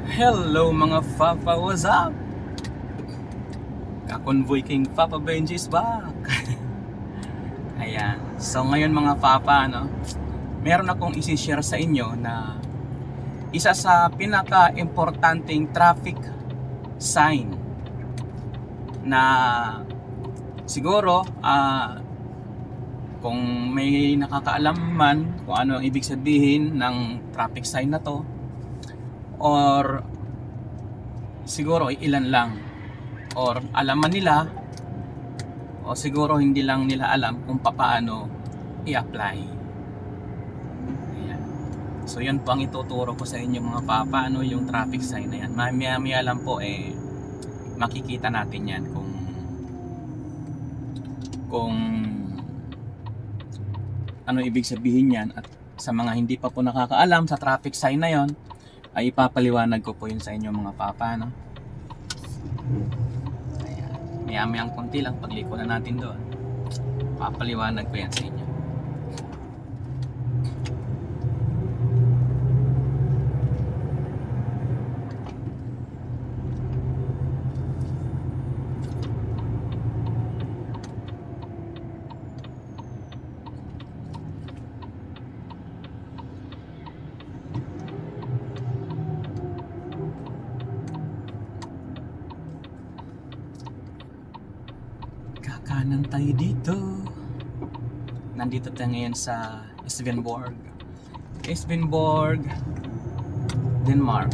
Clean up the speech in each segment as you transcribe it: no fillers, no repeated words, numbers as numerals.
Hello mga Papa, what's up? Kakonvoy King Papa Benji is back. Ayan. So ngayon mga Papa, meron akong isi-share sa inyo na isa sa pinaka-importanting traffic sign na siguro kung may nakakaalam man kung ano ang ibig sabihin ng traffic sign na to, or siguro ilan lang, or alam man nila, o siguro hindi lang nila alam kung paano i-apply. Ayan. So yun po ang ituturo ko sa inyo mga Papa, yung traffic sign na yan. Maya lang po makikita natin yan kung ano ibig sabihin yan. At sa mga hindi pa po nakakaalam sa traffic sign na yon, ay ipapaliwanag ko po yun sa inyo mga Papa, Ayan. Maya-mayang konti lang, pagliko na natin doon, papaliwanag ko yan sa inyo. Kakanan tayo dito. Nandito tayo ngayon sa Svendborg, Denmark.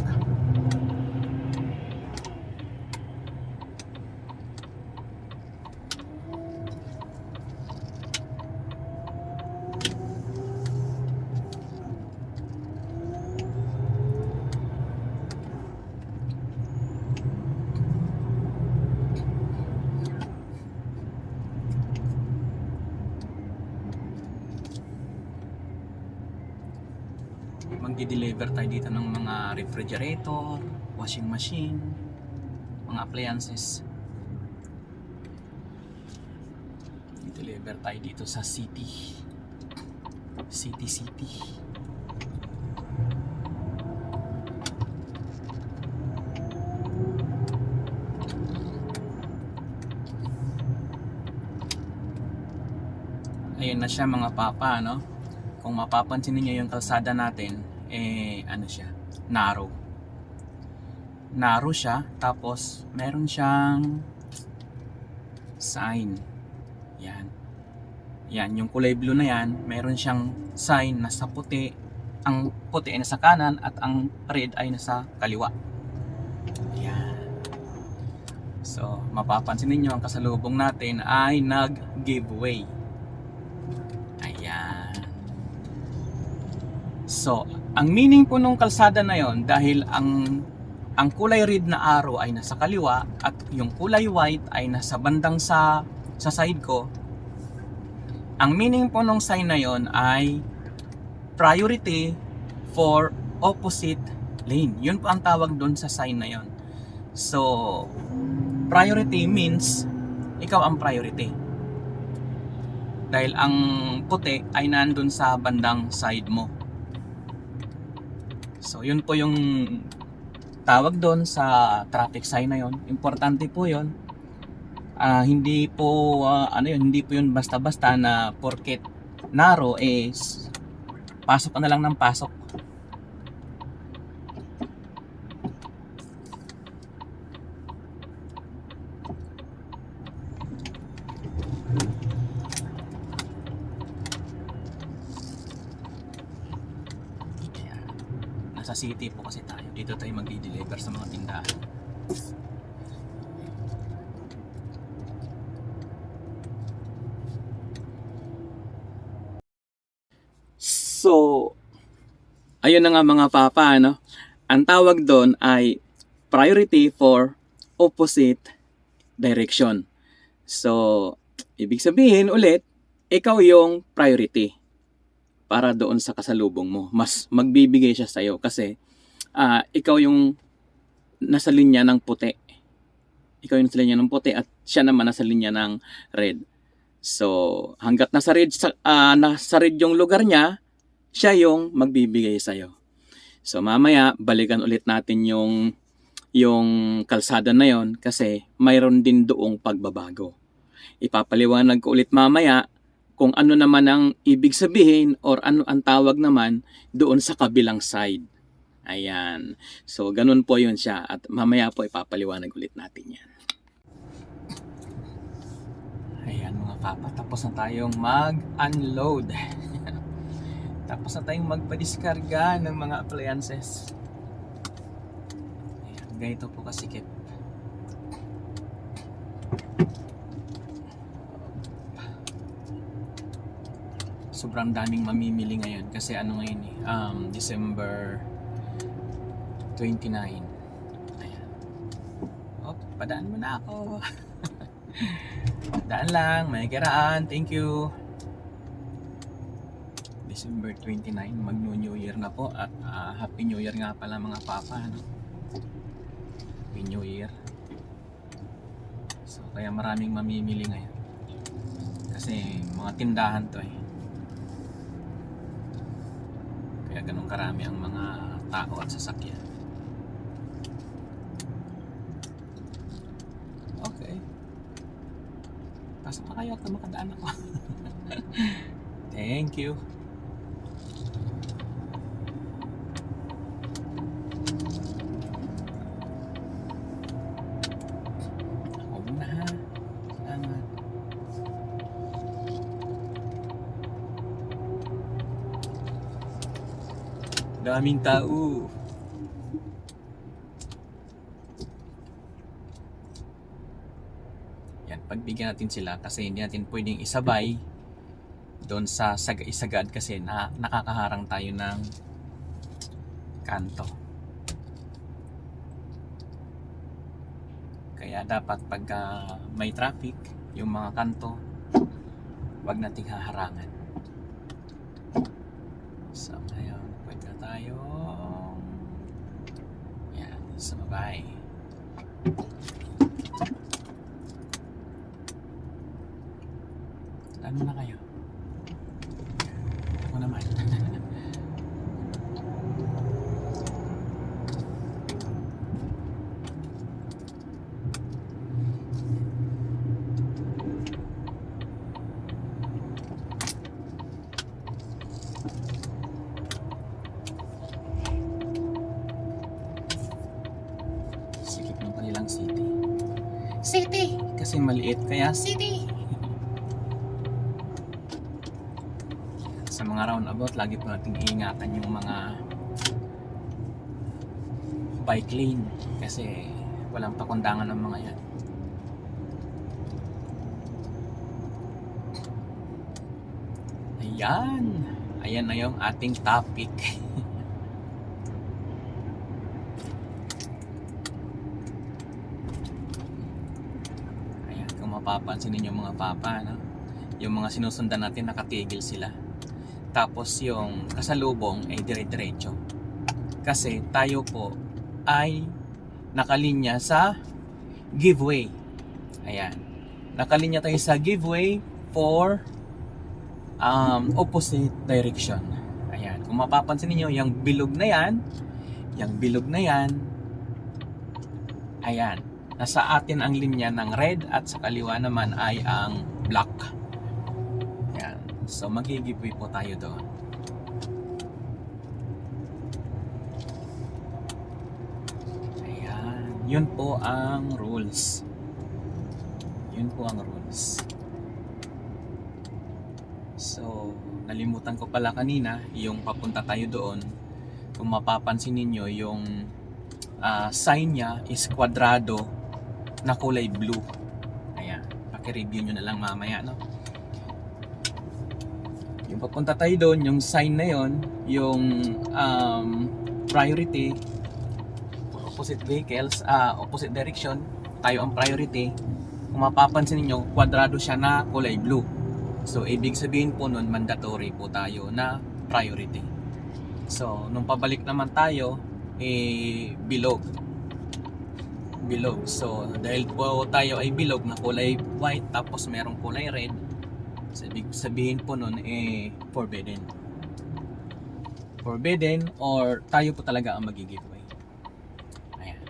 Magdi-deliver tayo dito ng mga refrigerator, washing machine, mga appliances. I-deliver tayo dito sa city. Ayun na siya mga Papa, Kung mapapansin niyo yung kalsada natin, ano siya, narrow siya. Tapos meron siyang sign. Yan yung kulay blue na yan, meron siyang sign na sa puti. Ang puti ay nasa kanan at ang red ay nasa kaliwa. Yan. So mapapansin niyo ang kasalubong natin ay nag-giveaway. Ayan. So, ang meaning po nung kalsada na yon, dahil ang kulay red na arrow ay nasa kaliwa at yung kulay white ay nasa bandang sa side ko. Ang meaning po nung sign na yon ay priority for opposite lane. Yun po ang tawag doon sa sign na yon. So, priority means ikaw ang priority. Dahil ang puti ay nandun sa bandang side mo. So yun po yung tawag doon sa traffic sign na yon. Importante po yun. Hindi po hindi po yun basta-basta na porket narrow is pasok ka na lang ng pasok. Sa city po kasi tayo. Dito tayo magdi-deliver sa mga tindahan. So, ayun na nga mga Papa, Ang tawag doon ay priority for opposite direction. So, ibig sabihin ulit, ikaw yung priority para doon sa kasalubong mo. Mas magbibigay siya sa'yo kasi ikaw yung nasa linya ng puti. Ikaw yung nasa linya ng puti at siya naman nasa linya ng red. So, hanggat nasa red yung lugar niya, siya yung magbibigay sa'yo. So mamaya balikan ulit natin yung kalsada na yon kasi mayroon din doong pagbabago. Ipapaliwanag ko ulit mamaya kung ano naman ang ibig sabihin or ano ang tawag naman doon sa kabilang side. Ayan. So ganun po yun siya at mamaya po ipapaliwanag ulit natin yan. Ayan mga papa, tapos na tayong mag-unload. Tapos na tayong magpadiskarga ng mga appliances. Ayan, ganito po kasikip. Sobrang daming mamimili ngayon kasi ano ngayon December 29. Ayan. Padaan mo na ako. Daan lang, may kiraan. Thank you. December 29, mag-New Year na po at Happy New Year nga pala mga papa, no? Happy New Year. So kaya maraming mamimili ngayon. Kasi mga tindahan to eh. Kaya ganun karami ang mga tao at sasakyan. Okay. Pasok na kayo at makadaan ako. Thank you. Ako muna ha. Salamat. Daming tao. Yan, pagbigyan natin sila kasi hindi natin pwedeng isabay doon sa isagad kasi nakakaharang tayo ng kanto. Kaya dapat pagka may traffic, yung mga kanto, wag nating haharangan. So ngayon, pwede na tayo. Yan, sumabay. Ano na kayo? Ako naman. Sikip ng kanilang city. City! Kasi maliit kaya city! Sa mga roundabout, lagi po natin iingatan yung mga bike lane kasi walang pakundangan ng mga yan. Ayan na yung ating topic. Ayan, kung mapapansin ninyo mga papa, no? Yung mga sinusundan natin nakatigil sila. Tapos yung kasalubong ay dire-diretso. Kasi tayo po ay nakalinya sa giveaway. Ayan. Nakalinya tayo sa giveaway for opposite direction. Ayan. Kung mapapansin niyo yung bilog na yan, ayan. Nasa atin ang linya ng red at sa kaliwa naman ay ang black. Ayan. So mag-giveaway po tayo doon. Ayan. Yun po ang rules. So, nalimutan ko pala kanina yung papunta tayo doon. Kung mapapansin ninyo yung sign niya is kwadrado na kulay blue. Ayan, paki-review nyo na lang mamaya, no? Yung papunta tayo doon, yung sign na yon, yung priority opposite vehicles, opposite direction, tayo ang priority. Kung mapapansin niyo, kwadrado siya na kulay blue. So, ibig sabihin po nun, mandatory po tayo na priority. So, nung pabalik naman tayo, bilog. So, dahil po tayo ay bilog na kulay white, tapos merong kulay red, so, ibig sabihin po nun, forbidden. forbidden or tayo po talaga ang magi-giveaway. Ayan.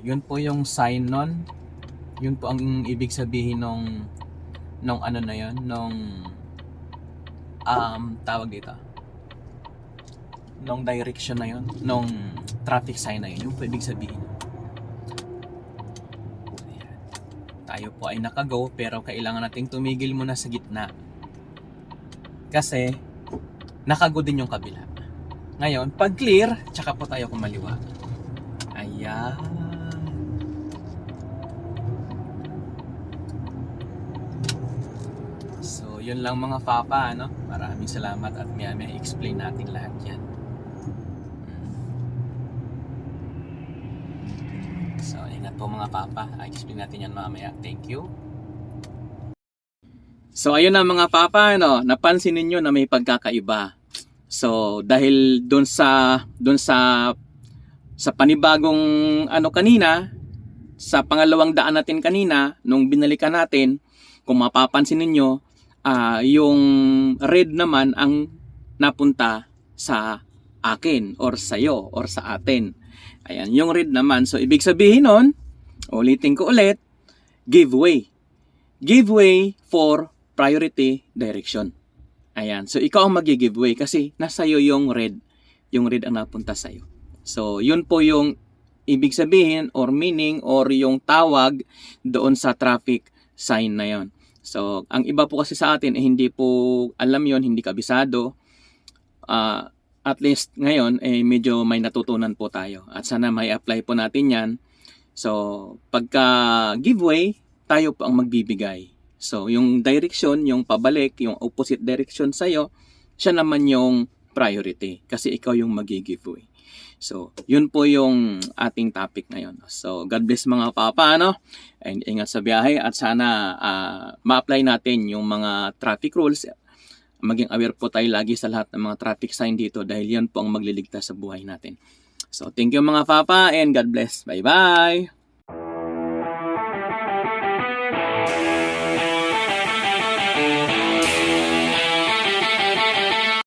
Yun po yung sign nun. Yun po ang ibig sabihin nung ano na yun, nung tawag dito, nung direction na yun, nung traffic sign na yun, yung po ibig sabihin. Ayan. Tayo po ay nakago pero kailangan nating tumigil muna sa gitna kasi nakago din yung kabila. Ngayon, pag clear, tsaka po tayo kumaliwa. Ayan. So, yun lang mga papa, ano? Maraming salamat at may explain natin lahat yan. So, ingat po mga papa. I-explain natin yan mamaya. Thank you. So, ayun na mga papa, ano? Napansin ninyo na may pagkakaiba. So, dahil doon sa panibagong ano kanina, sa pangalawang daan natin kanina, nung binalikan natin, kung mapapansin ninyo, yung red naman ang napunta sa akin or sa'yo or sa atin. Ayan, yung red naman. So, ibig sabihin nun, ulitin ko ulit, give way. Give way for priority direction. Ayan, so ikaw ang magi-giveaway kasi nasa iyo yung red. Yung red ang napunta sa iyo. So, yun po yung ibig sabihin or meaning or yung tawag doon sa traffic sign na yon. So, ang iba po kasi sa atin hindi po alam yon, hindi kabisado. At least ngayon medyo may natutunan po tayo at sana may apply po natin yan. So, pagka giveaway, tayo po ang magbibigay. So, yung direction, yung pabalik, yung opposite direction sa'yo, siya naman yung priority kasi ikaw yung magi-giveaway. So, yun po yung ating topic ngayon. So, God bless mga papa, ano? And ingat sa biyahe at sana ma-apply natin yung mga traffic rules. Maging aware po tayo lagi sa lahat ng mga traffic sign dito dahil yan po ang magliligtas sa buhay natin. So, thank you mga papa and God bless. Bye-bye!